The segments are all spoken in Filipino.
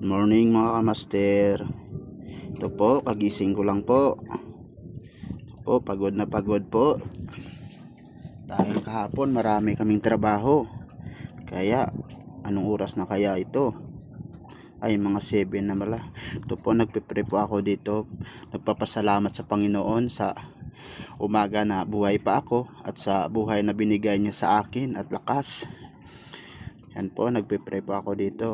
Good morning mga kamaster. Ito po, kagising ko lang po. Ito po, pagod na pagod po. Dahil kahapon marami kaming trabaho. Kaya, anong oras na kaya ito? Ay, mga 7 na mala. Ito po, nagpipre po ako dito. Nagpapasalamat sa Panginoon sa umaga na buhay pa ako at sa buhay na binigay niya sa akin at lakas. Yan po, nagpipre po ako dito.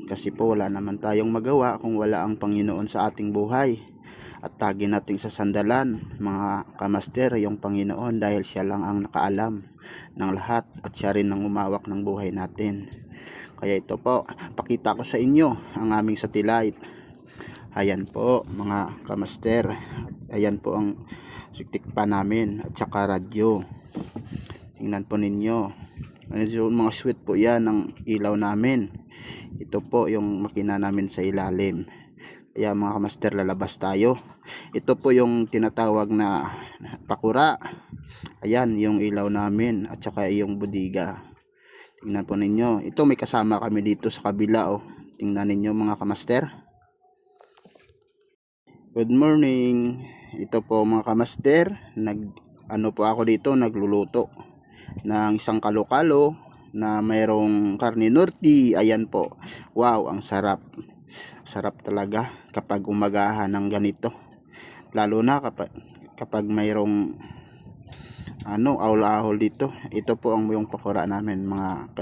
Kasi po wala naman tayong magawa kung wala ang Panginoon sa ating buhay. At tagi nating sa sandalan, mga kamaster, yung Panginoon, dahil siya lang ang nakaalam ng lahat at siya rin ang umawak ng buhay natin. Kaya ito po, pakita ko sa inyo ang aming satellite. Ayan po mga kamaster. Ayan po ang siktik pa namin at saka radyo. Tingnan po ninyo. Mga sweet po yan ang ilaw namin. Ito po yung makina namin sa ilalim. Kaya mga kamaster, lalabas tayo. Ito po yung tinatawag na pakura. Ayan yung ilaw namin at saka yung budiga. Tingnan po ninyo. Ito may kasama kami dito sa kabila. Oh. Tingnan ninyo mga kamaster. Good morning. Ito po mga kamaster. Ano po ako dito, nagluluto ng isang kalo-kalo na mayroong karne norte. Ayan po. Wow, ang sarap. Sarap talaga kapag umagahan ng ganito. Lalo na kapag mayroong aul-ahol dito. Ito po ang yung pakura namin mga